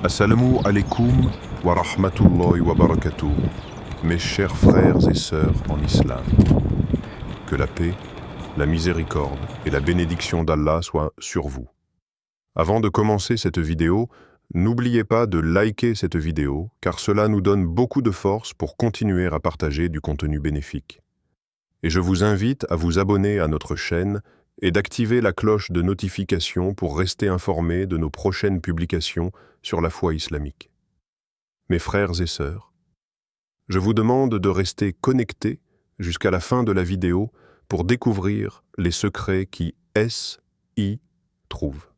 Assalamu alaikum wa rahmatullahi wa barakatuh, mes chers frères et sœurs en islam. Que la paix, la miséricorde et la bénédiction d'Allah soient sur vous. Avant de commencer cette vidéo, n'oubliez pas de liker cette vidéo car cela nous donne beaucoup de force pour continuer à partager du contenu bénéfique. Et je vous invite à vous abonner à notre chaîne et d'activer la cloche de notification pour rester informé de nos prochaines publications sur la foi islamique. Mes frères et sœurs, je vous demande de rester connectés jusqu'à la fin de la vidéo pour découvrir les secrets qui y trouvent.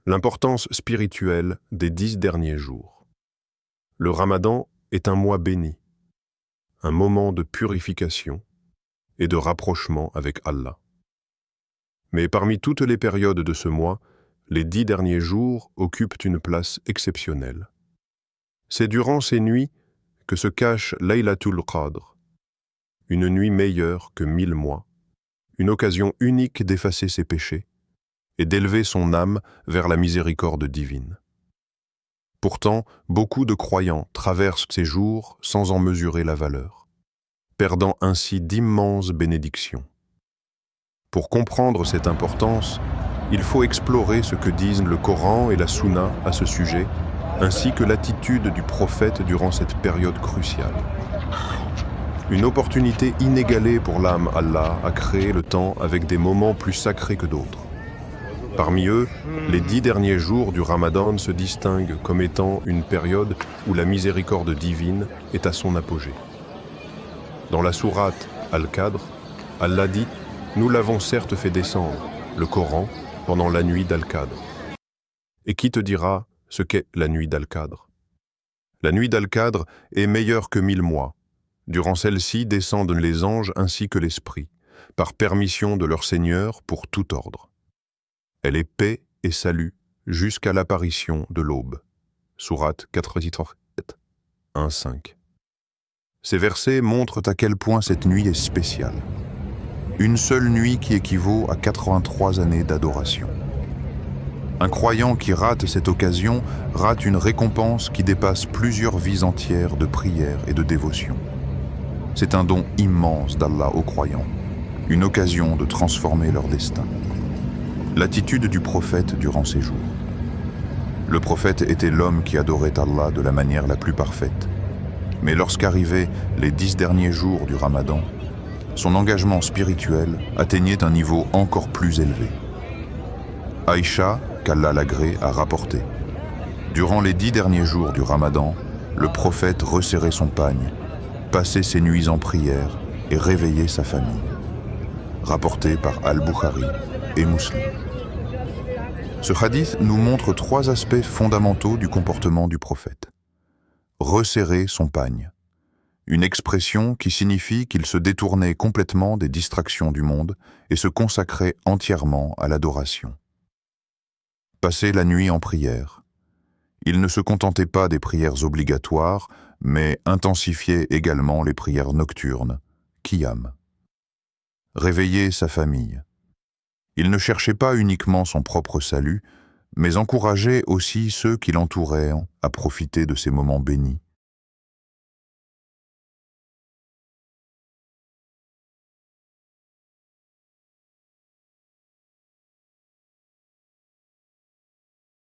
L'importance spirituelle des 10 derniers jours. Le Ramadan est un mois béni, un moment de purification et de rapprochement avec Allah. Mais parmi toutes les périodes de ce mois, les 10 derniers jours occupent une place exceptionnelle. C'est durant ces nuits que se cache Laylatul Qadr, une nuit meilleure que 1000 mois, une occasion unique d'effacer ses péchés et d'élever son âme vers la miséricorde divine. Pourtant, beaucoup de croyants traversent ces jours sans en mesurer la valeur, perdant ainsi d'immenses bénédictions. Pour comprendre cette importance, il faut explorer ce que disent le Coran et la Sunna à ce sujet, ainsi que l'attitude du prophète durant cette période cruciale. Une opportunité inégalée pour l'âme Allah à créer le temps avec des moments plus sacrés que d'autres. Parmi eux, les 10 derniers jours du Ramadan se distinguent comme étant une période où la miséricorde divine est à son apogée. Dans la sourate Al-Qadr, Allah dit « Nous l'avons certes fait descendre, le Coran, pendant la nuit d'Al-Qadr. » Et qui te dira ce qu'est la nuit d'Al-Qadr? La nuit d'Al-Qadr est meilleure que 1000 mois. Durant celle-ci descendent les anges ainsi que l'esprit, par permission de leur Seigneur pour tout ordre. Elle est paix et salut jusqu'à l'apparition de l'aube. Sourate 87, 1-5. Ces versets montrent à quel point cette nuit est spéciale. Une seule nuit qui équivaut à 83 années d'adoration. Un croyant qui rate cette occasion rate une récompense qui dépasse plusieurs vies entières de prière et de dévotion. C'est un don immense d'Allah aux croyants, une occasion de transformer leur destin. L'attitude du prophète durant ces jours. Le prophète était l'homme qui adorait Allah de la manière la plus parfaite. Mais lorsqu'arrivaient les 10 derniers jours du Ramadan, son engagement spirituel atteignait un niveau encore plus élevé. Aïcha, qu'Allah l'agrée, a rapporté. Durant les 10 derniers jours du Ramadan, le prophète resserrait son pagne, passait ses nuits en prière et réveillait sa famille. Rapporté par Al-Bukhari et Muslim. Ce hadith nous montre 3 aspects fondamentaux du comportement du prophète. Resserrer son pagne. Une expression qui signifie qu'il se détournait complètement des distractions du monde et se consacrait entièrement à l'adoration. Passer la nuit en prière. Il ne se contentait pas des prières obligatoires, mais intensifiait également les prières nocturnes, qiyam. Réveiller sa famille. Il ne cherchait pas uniquement son propre salut, mais encourageait aussi ceux qui l'entouraient à profiter de ces moments bénis.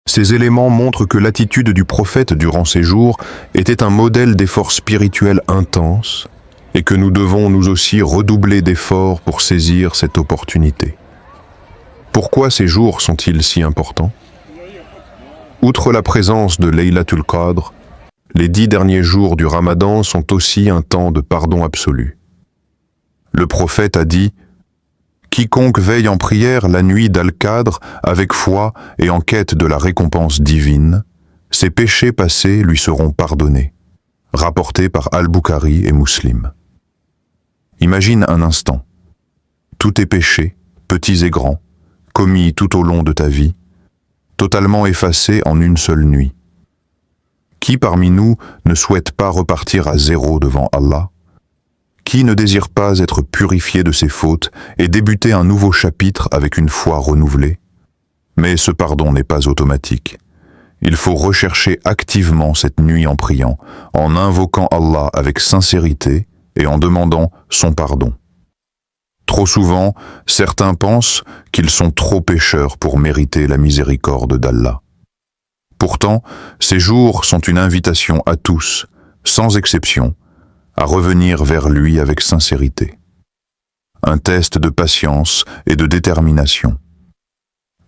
Ces éléments montrent que l'attitude du prophète durant ces jours était un modèle d'effort spirituel intense et que nous devons nous aussi redoubler d'efforts pour saisir cette opportunité. Pourquoi ces jours sont-ils si importants? Outre la présence de Laylatul Qadr, les 10 derniers jours du Ramadan sont aussi un temps de pardon absolu. Le prophète a dit « Quiconque veille en prière la nuit d'Al-Qadr avec foi et en quête de la récompense divine, ses péchés passés lui seront pardonnés. » Rapporté par Al-Bukhari et Muslim. Imagine un instant. Tous tes péchés, petits et grands, commis tout au long de ta vie, totalement effacés en une seule nuit. Qui parmi nous ne souhaite pas repartir à zéro devant Allah? Qui ne désire pas être purifié de ses fautes et débuter un nouveau chapitre avec une foi renouvelée? Mais ce pardon n'est pas automatique. Il faut rechercher activement cette nuit en priant, en invoquant Allah avec sincérité et en demandant son pardon. Trop souvent, certains pensent qu'ils sont trop pécheurs pour mériter la miséricorde d'Allah. Pourtant, ces jours sont une invitation à tous, sans exception, à revenir vers lui avec sincérité. Un test de patience et de détermination.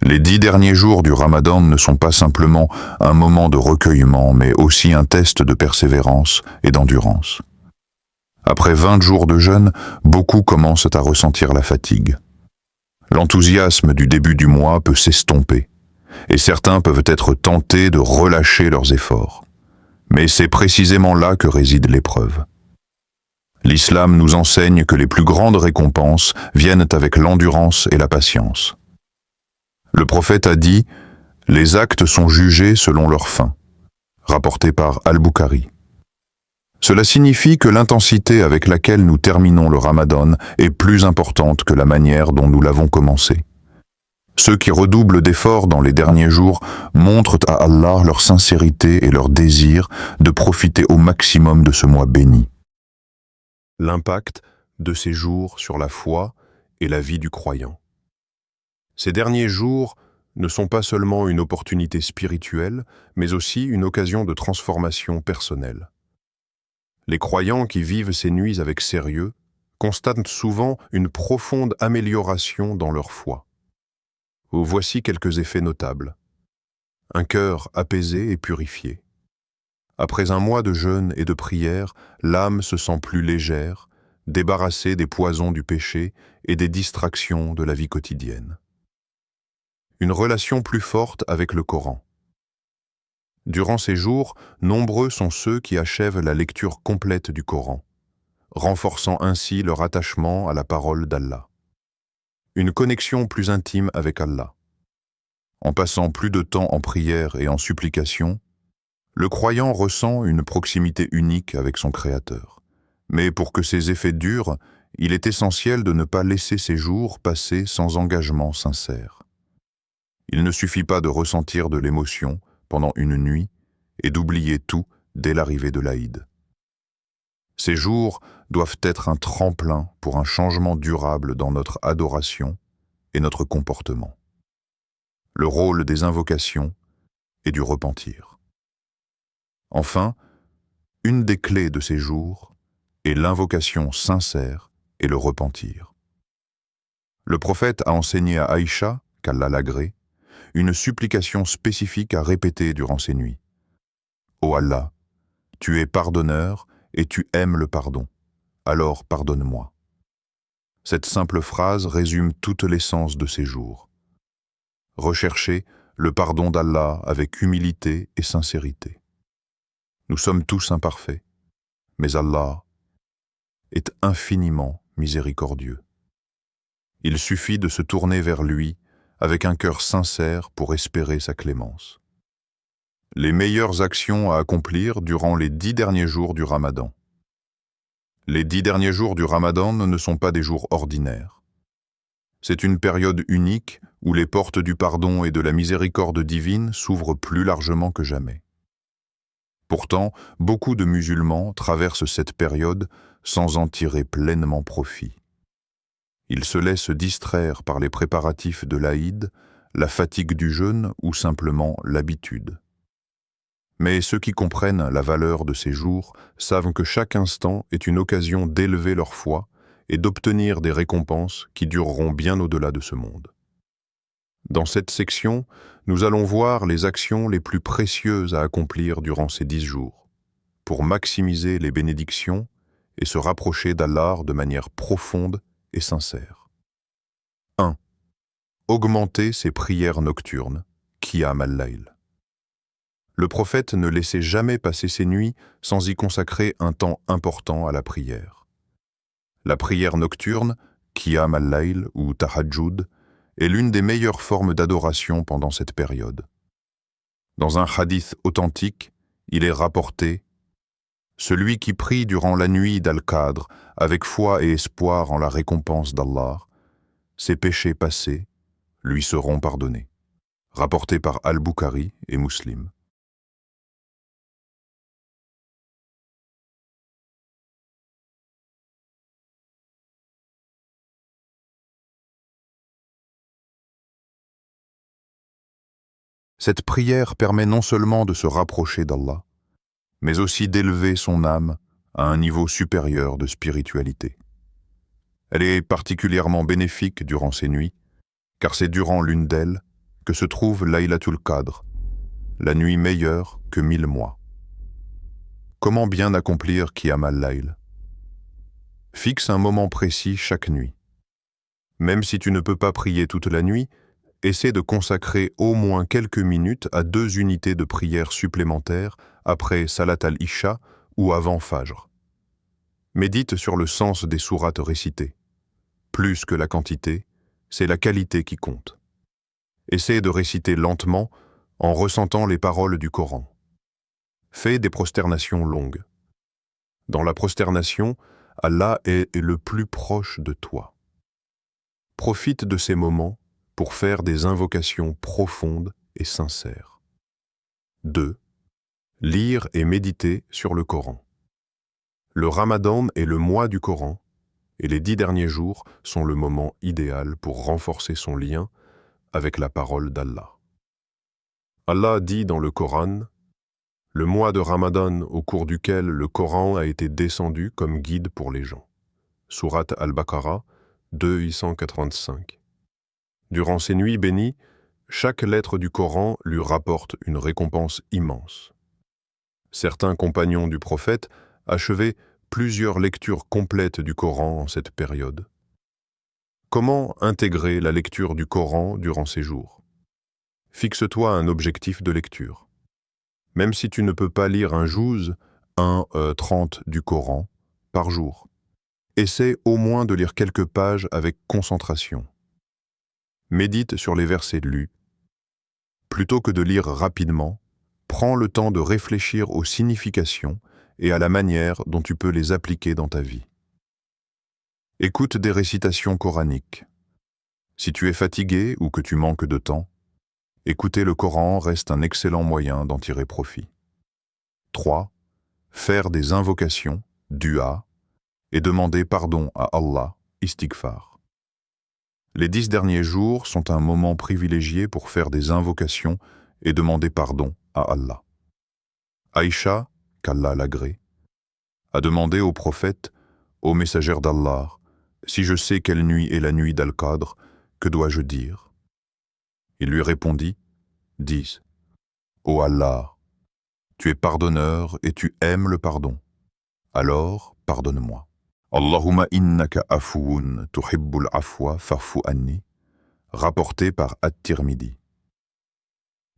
Les 10 derniers jours du Ramadan ne sont pas simplement un moment de recueillement, mais aussi un test de persévérance et d'endurance. Après 20 jours de jeûne, beaucoup commencent à ressentir la fatigue. L'enthousiasme du début du mois peut s'estomper, et certains peuvent être tentés de relâcher leurs efforts. Mais c'est précisément là que réside l'épreuve. L'islam nous enseigne que les plus grandes récompenses viennent avec l'endurance et la patience. Le prophète a dit « Les actes sont jugés selon leur fin », rapporté par Al-Bukhari. Cela signifie que l'intensité avec laquelle nous terminons le Ramadan est plus importante que la manière dont nous l'avons commencé. Ceux qui redoublent d'efforts dans les derniers jours montrent à Allah leur sincérité et leur désir de profiter au maximum de ce mois béni. L'impact de ces jours sur la foi et la vie du croyant. Ces derniers jours ne sont pas seulement une opportunité spirituelle, mais aussi une occasion de transformation personnelle. Les croyants qui vivent ces nuits avec sérieux constatent souvent une profonde amélioration dans leur foi. Voici quelques effets notables. Un cœur apaisé et purifié. Après un mois de jeûne et de prière, l'âme se sent plus légère, débarrassée des poisons du péché et des distractions de la vie quotidienne. Une relation plus forte avec le Coran. Durant ces jours, nombreux sont ceux qui achèvent la lecture complète du Coran, renforçant ainsi leur attachement à la parole d'Allah. Une connexion plus intime avec Allah. En passant plus de temps en prière et en supplication, le croyant ressent une proximité unique avec son Créateur. Mais pour que ces effets durent, il est essentiel de ne pas laisser ces jours passer sans engagement sincère. Il ne suffit pas de ressentir de l'émotion pendant une nuit et d'oublier tout dès l'arrivée de l'Aïd. Ces jours doivent être un tremplin pour un changement durable dans notre adoration et notre comportement. Le rôle des invocations et du repentir. Enfin, une des clés de ces jours est l'invocation sincère et le repentir. Le prophète a enseigné à Aïcha, qu'Allah l'agrée, une supplication spécifique à répéter durant ces nuits. Ô Allah, tu es pardonneur et tu aimes le pardon, alors pardonne-moi. Cette simple phrase résume toute l'essence de ces jours. Rechercher le pardon d'Allah avec humilité et sincérité. Nous sommes tous imparfaits, mais Allah est infiniment miséricordieux. Il suffit de se tourner vers lui avec un cœur sincère pour espérer sa clémence. Les meilleures actions à accomplir durant les 10 derniers jours du Ramadan. Les 10 derniers jours du Ramadan ne sont pas des jours ordinaires. C'est une période unique où les portes du pardon et de la miséricorde divine s'ouvrent plus largement que jamais. Pourtant, beaucoup de musulmans traversent cette période sans en tirer pleinement profit. Ils se laissent distraire par les préparatifs de l'Aïd, la fatigue du jeûne ou simplement l'habitude. Mais ceux qui comprennent la valeur de ces jours savent que chaque instant est une occasion d'élever leur foi et d'obtenir des récompenses qui dureront bien au-delà de ce monde. Dans cette section, nous allons voir les actions les plus précieuses à accomplir durant ces 10 jours, pour maximiser les bénédictions et se rapprocher d'Allah de manière profonde et sincère. 1. Augmenter ses prières nocturnes, Qiyam al-Layl. Le prophète ne laissait jamais passer ses nuits sans y consacrer un temps important à la prière. La prière nocturne, Qiyam al-Layl ou Tahajjud, est l'une des meilleures formes d'adoration pendant cette période. Dans un hadith authentique, il est rapporté « Celui qui prie durant la nuit d'Al-Qadr avec foi et espoir en la récompense d'Allah, ses péchés passés lui seront pardonnés. » Rapporté par Al-Bukhari et Muslim. Cette prière permet non seulement de se rapprocher d'Allah, mais aussi d'élever son âme à un niveau supérieur de spiritualité. Elle est particulièrement bénéfique durant ces nuits, car c'est durant l'une d'elles que se trouve Laylatul Qadr, la nuit meilleure que 1000 mois. Comment bien accomplir Qiyam al-Layl? Fixe un moment précis chaque nuit. Même si tu ne peux pas prier toute la nuit, essaie de consacrer au moins quelques minutes à 2 unités de prière supplémentaires après Salat al-Isha ou avant Fajr. Médite sur le sens des sourates récitées. Plus que la quantité, c'est la qualité qui compte. Essaie de réciter lentement en ressentant les paroles du Coran. Fais des prosternations longues. Dans la prosternation, Allah est le plus proche de toi. Profite de ces moments pour faire des invocations profondes et sincères. 2. Lire et méditer sur le Coran. Le Ramadan est le mois du Coran, et les 10 derniers jours sont le moment idéal pour renforcer son lien avec la parole d'Allah. Allah dit dans le Coran, « Le mois de Ramadan au cours duquel le Coran a été descendu comme guide pour les gens. » Sourate Al-Baqarah, 285. Durant ces nuits bénies, chaque lettre du Coran lui rapporte une récompense immense. Certains compagnons du prophète achevaient plusieurs lectures complètes du Coran en cette période. Comment intégrer la lecture du Coran durant ces jours? Fixe-toi un objectif de lecture. Même si tu ne peux pas lire un juz, 30 du Coran, par jour, essaie au moins de lire quelques pages avec concentration. Médite sur les versets lus. Plutôt que de lire rapidement, prends le temps de réfléchir aux significations et à la manière dont tu peux les appliquer dans ta vie. Écoute des récitations coraniques. Si tu es fatigué ou que tu manques de temps, écouter le Coran reste un excellent moyen d'en tirer profit. 3. Faire des invocations, dua, et demander pardon à Allah, istighfar. Les 10 derniers jours sont un moment privilégié pour faire des invocations et demander pardon à Allah. Aïcha, qu'Allah l'agrée, a demandé au prophète, ô messagère d'Allah, si je sais quelle nuit est la nuit d'Al-Qadr, que dois-je dire? Il lui répondit, dis, ô Allah, tu es pardonneur et tu aimes le pardon. Alors, pardonne-moi. Allahumma innaka afuun tuhibbul afwa fa'fu anni, rapporté par At-Tirmidhi.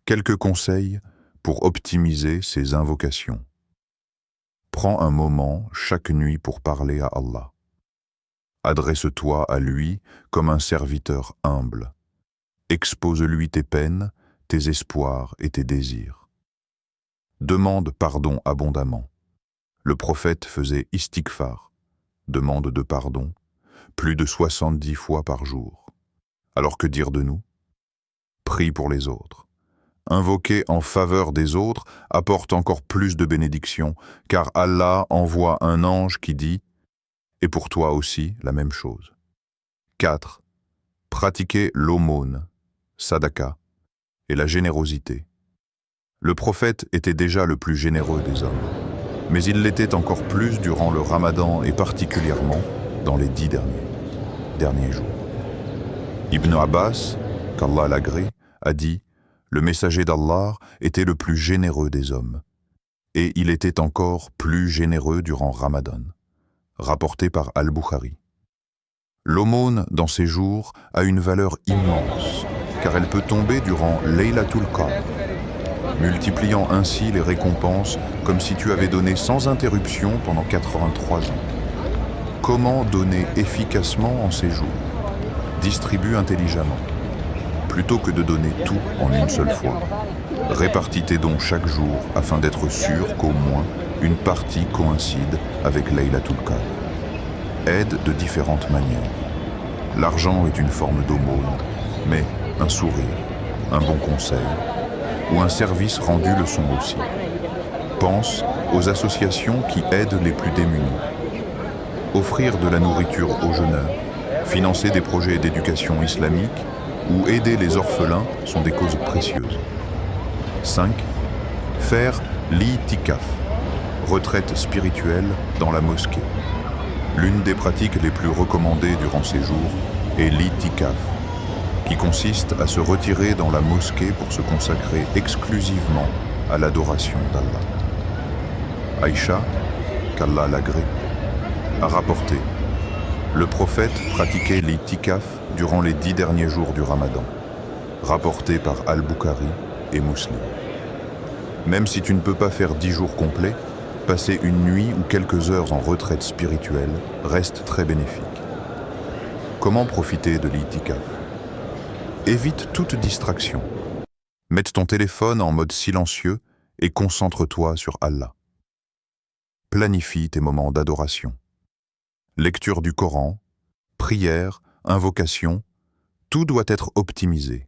Quelques conseils pour optimiser ces invocations. Prends un moment chaque nuit pour parler à Allah. Adresse-toi à lui comme un serviteur humble. Expose-lui tes peines, tes espoirs et tes désirs. Demande pardon abondamment. Le prophète faisait istighfar, demande de pardon, plus de 70 fois par jour. Alors que dire de nous? Prie pour les autres. Invoquer en faveur des autres apporte encore plus de bénédictions, car Allah envoie un ange qui dit « Et pour toi aussi, la même chose ». 4. Pratiquer l'aumône, sadaka, et la générosité. Le prophète était déjà le plus généreux des hommes, mais il l'était encore plus durant le Ramadan et particulièrement dans les 10 derniers jours. Ibn Abbas, qu'Allah l'agrée, a dit « Le messager d'Allah était le plus généreux des hommes, et il était encore plus généreux durant Ramadan », rapporté par Al-Bukhari. L'aumône dans ces jours a une valeur immense, car elle peut tomber durant Laylatul Qadr, multipliant ainsi les récompenses comme si tu avais donné sans interruption pendant 83 ans. Comment donner efficacement en ces jours? Distribue intelligemment. Plutôt que de donner tout en une seule fois, répartis tes dons chaque jour afin d'être sûr qu'au moins une partie coïncide avec Laylatul Qadr. Aide de différentes manières. L'argent est une forme d'aumône, mais un sourire, un bon conseil ou un service rendu le sont aussi. Pense aux associations qui aident les plus démunis. Offrir de la nourriture aux jeûneurs, financer des projets d'éducation islamique ou aider les orphelins sont des causes précieuses. 5. Faire l'itikaf, retraite spirituelle dans la mosquée. L'une des pratiques les plus recommandées durant ces jours est l'itikaf, qui consiste à se retirer dans la mosquée pour se consacrer exclusivement à l'adoration d'Allah. Aïcha, qu'Allah l'agrée, a rapporté: le prophète pratiquait l'itikaf durant les 10 derniers jours du Ramadan, rapporté par Al-Bukhari et Muslim. Même si tu ne peux pas faire 10 jours complets, passer une nuit ou quelques heures en retraite spirituelle reste très bénéfique. Comment profiter de l'itikaf? Évite toute distraction. Mette ton téléphone en mode silencieux et concentre-toi sur Allah. Planifie tes moments d'adoration. Lecture du Coran, prière, invocation, tout doit être optimisé.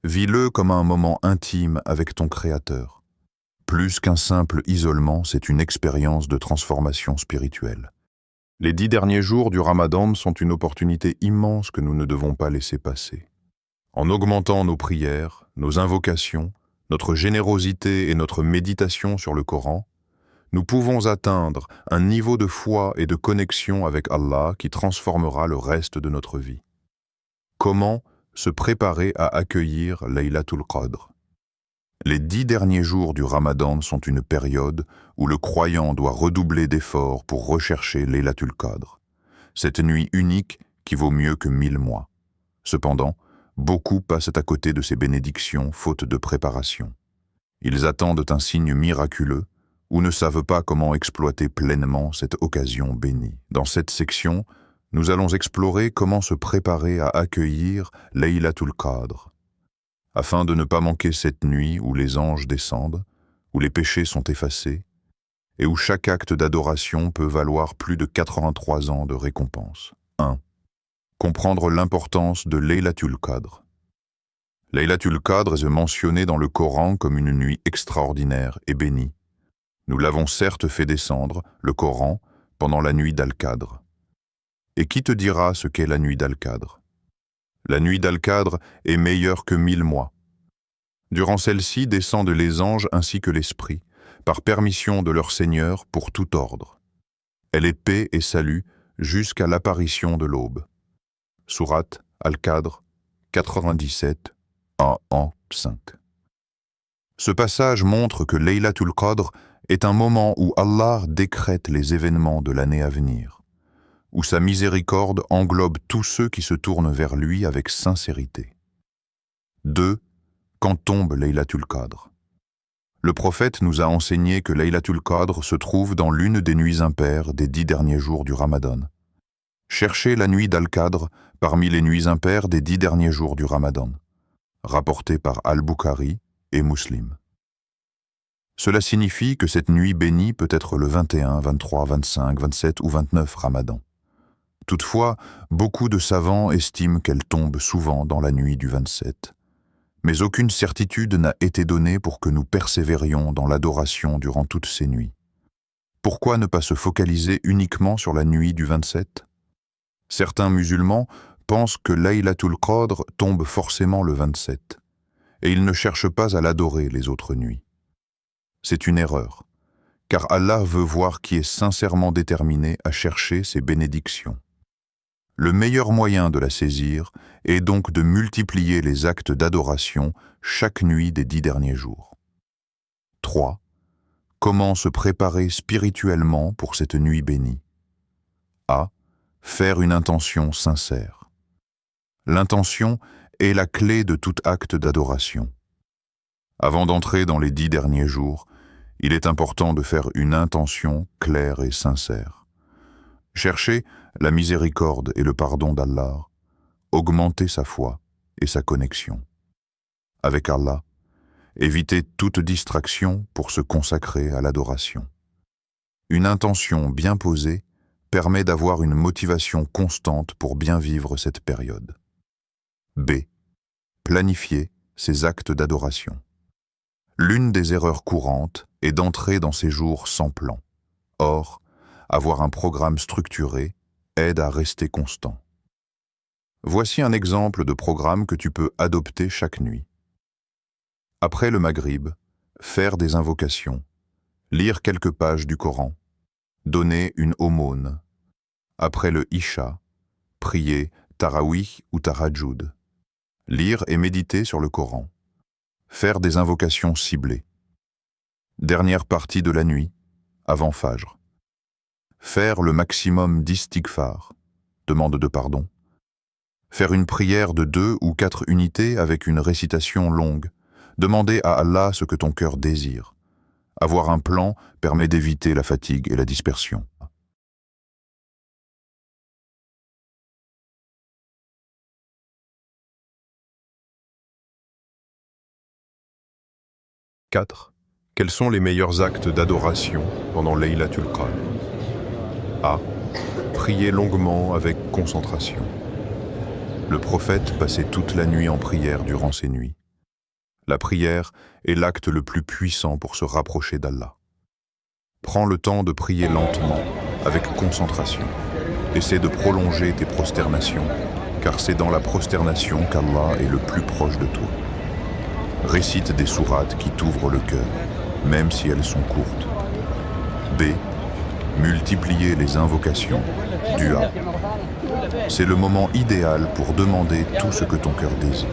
Vis-le comme un moment intime avec ton Créateur. Plus qu'un simple isolement, c'est une expérience de transformation spirituelle. Les 10 derniers jours du Ramadan sont une opportunité immense que nous ne devons pas laisser passer. En augmentant nos prières, nos invocations, notre générosité et notre méditation sur le Coran, nous pouvons atteindre un niveau de foi et de connexion avec Allah qui transformera le reste de notre vie. Comment se préparer à accueillir Laylatul Qadr? Les 10 derniers jours du Ramadan sont une période où le croyant doit redoubler d'efforts pour rechercher Laylatul Qadr, cette nuit unique qui vaut mieux que 1000 mois. Cependant, beaucoup passent à côté de ces bénédictions faute de préparation. Ils attendent un signe miraculeux ou ne savent pas comment exploiter pleinement cette occasion bénie. Dans cette section, nous allons explorer comment se préparer à accueillir Laylatul Qadr. Afin de ne pas manquer cette nuit où les anges descendent, où les péchés sont effacés, et où chaque acte d'adoration peut valoir plus de 83 ans de récompense. 1. Comprendre l'importance de Laylatul Qadr. Laylatul Qadr est mentionné dans le Coran comme une nuit extraordinaire et bénie. Nous l'avons certes fait descendre, le Coran, pendant la nuit d'Al-Qadr. Et qui te dira ce qu'est la nuit d'Al-Qadr? La nuit d'Al-Qadr est meilleure que 1000 mois. Durant celle-ci descendent les anges ainsi que l'Esprit, par permission de leur Seigneur pour tout ordre. Elle est paix et salut jusqu'à l'apparition de l'aube. Sourate Al-Qadr 97, 1-5. Ce passage montre que Laylatul Qadr est un moment où Allah décrète les événements de l'année à venir, où sa miséricorde englobe tous ceux qui se tournent vers lui avec sincérité. 2. Quand tombe Laylatul Qadr? Le prophète nous a enseigné que Laylatul Qadr se trouve dans l'une des nuits impaires des 10 derniers jours du Ramadan. Cherchez la nuit d'Al-Qadr parmi les nuits impaires des 10 derniers jours du Ramadan, rapporté par Al-Bukhari et Muslim. Cela signifie que cette nuit bénie peut être le 21, 23, 25, 27 ou 29 Ramadan. Toutefois, beaucoup de savants estiment qu'elle tombe souvent dans la nuit du 27. Mais aucune certitude n'a été donnée pour que nous persévérions dans l'adoration durant toutes ces nuits. Pourquoi ne pas se focaliser uniquement sur la nuit du 27? Certains musulmans pensent que Laylatul Qadr tombe forcément le 27, et ils ne cherchent pas à l'adorer les autres nuits. C'est une erreur, car Allah veut voir qui est sincèrement déterminé à chercher ses bénédictions. Le meilleur moyen de la saisir est donc de multiplier les actes d'adoration chaque nuit des 10 derniers jours. 3. Comment se préparer spirituellement pour cette nuit bénie? A. Faire une intention sincère. L'intention est la clé de tout acte d'adoration. Avant d'entrer dans les 10 derniers jours, il est important de faire une intention claire et sincère. Chercher la miséricorde et le pardon d'Allah, augmenter sa foi et sa connexion. Avec Allah, éviter toute distraction pour se consacrer à l'adoration. Une intention bien posée permet d'avoir une motivation constante pour bien vivre cette période. B. Planifier ses actes d'adoration. L'une des erreurs courantes est d'entrer dans ces jours sans plan. Or, avoir un programme structuré aide à rester constant. Voici un exemple de programme que tu peux adopter chaque nuit. Après le Maghrib, faire des invocations, lire quelques pages du Coran, donner une aumône. Après le Isha, prier Tarawih ou Tahajjud, lire et méditer sur le Coran, faire des invocations ciblées. Dernière partie de la nuit, avant Fajr. Faire le maximum d'istighfar, demande de pardon. Faire une prière de 2 ou 4 unités avec une récitation longue. Demander à Allah ce que ton cœur désire. Avoir un plan permet d'éviter la fatigue et la dispersion. « 4. Quels sont les meilleurs actes d'adoration pendant Laylatul Qadr? A. Prier longuement avec concentration. Le prophète passait toute la nuit en prière durant ces nuits. La prière est l'acte le plus puissant pour se rapprocher d'Allah. Prends le temps de prier lentement, avec concentration. Essaie de prolonger tes prosternations, car c'est dans la prosternation qu'Allah est le plus proche de toi. Récite des sourates qui t'ouvrent le cœur, même si elles sont courtes. B. Multiplier les invocations, dua. C'est le moment idéal pour demander tout ce que ton cœur désire.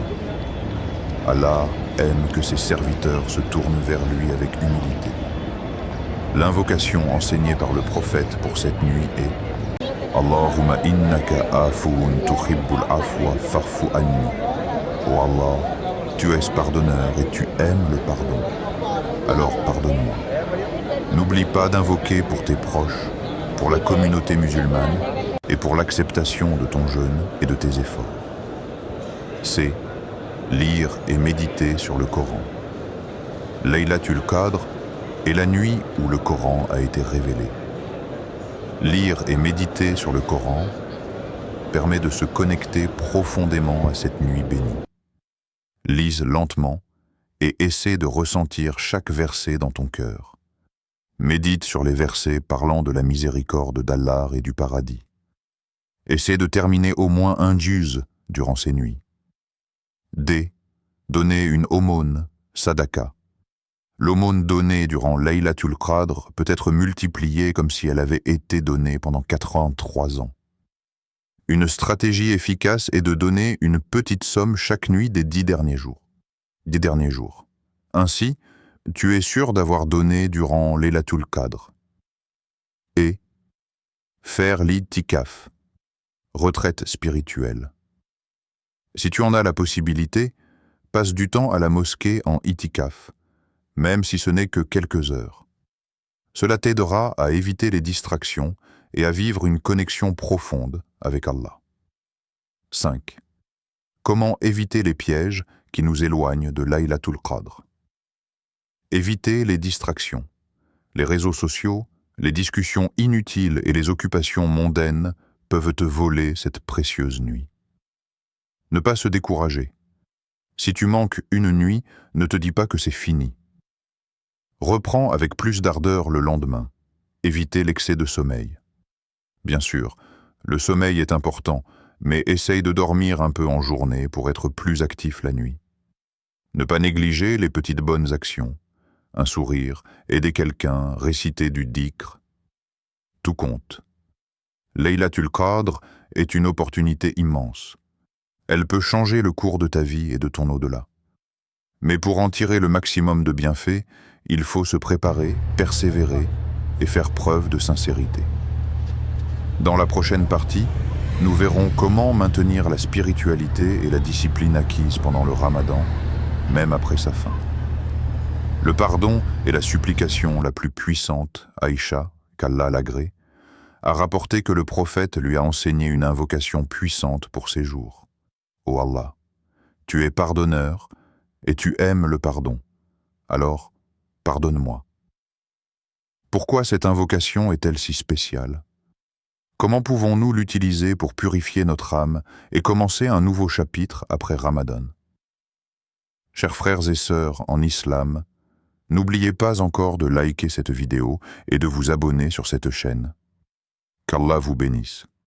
Allah aime que ses serviteurs se tournent vers lui avec humilité. L'invocation enseignée par le prophète pour cette nuit est Allahumma innaka afoun tuhibbul afwa farfu anni. Oh Allah, tu es pardonneur et tu aimes le pardon. Alors pardonne-moi. N'oublie pas d'invoquer pour tes proches, pour la communauté musulmane et pour l'acceptation de ton jeûne et de tes efforts. C. Lire et méditer sur le Coran. Laylatul Qadr est la nuit où le Coran a été révélé. Lire et méditer sur le Coran permet de se connecter profondément à cette nuit bénie. Lise lentement et essaie de ressentir chaque verset dans ton cœur. Médite sur les versets parlant de la miséricorde d'Allah et du paradis. Essaie de terminer au moins un juz durant ces nuits. D. Donner une aumône, sadaqa. L'aumône donnée durant Laylatul Qadr peut être multipliée comme si elle avait été donnée pendant 83 ans. Une stratégie efficace est de donner une petite somme chaque nuit des 10 derniers jours. Ainsi, tu es sûr d'avoir donné durant Laylatul Qadr. Et faire l'itikaf, retraite spirituelle. Si tu en as la possibilité, passe du temps à la mosquée en itikaf, même si ce n'est que quelques heures. Cela t'aidera à éviter les distractions et à vivre une connexion profonde avec Allah. 5. Comment éviter les pièges qui nous éloignent de Laylatul Qadr? Éviter les distractions. Les réseaux sociaux, les discussions inutiles et les occupations mondaines peuvent te voler cette précieuse nuit. Ne pas se décourager. Si tu manques une nuit, ne te dis pas que c'est fini. Reprends avec plus d'ardeur le lendemain. Évitez l'excès de sommeil. Bien sûr, le sommeil est important, mais essaye de dormir un peu en journée pour être plus actif la nuit. Ne pas négliger les petites bonnes actions. Un sourire, aider quelqu'un, réciter du dhikr. Tout compte. Laylatul Qadr est une opportunité immense. Elle peut changer le cours de ta vie et de ton au-delà. Mais pour en tirer le maximum de bienfaits, il faut se préparer, persévérer et faire preuve de sincérité. Dans la prochaine partie, nous verrons comment maintenir la spiritualité et la discipline acquise pendant le Ramadan, même après sa fin. Le pardon est la supplication la plus puissante, Aïcha, qu'Allah l'agrée, a rapporté que le prophète lui a enseigné une invocation puissante pour ses jours. Ô Allah, tu es pardonneur et tu aimes le pardon. Alors, pardonne-moi. Pourquoi cette invocation est-elle si spéciale? Comment pouvons-nous l'utiliser pour purifier notre âme et commencer un nouveau chapitre après Ramadan? Chers frères et sœurs en islam, n'oubliez pas encore de liker cette vidéo et de vous abonner sur cette chaîne. Qu'Allah vous bénisse.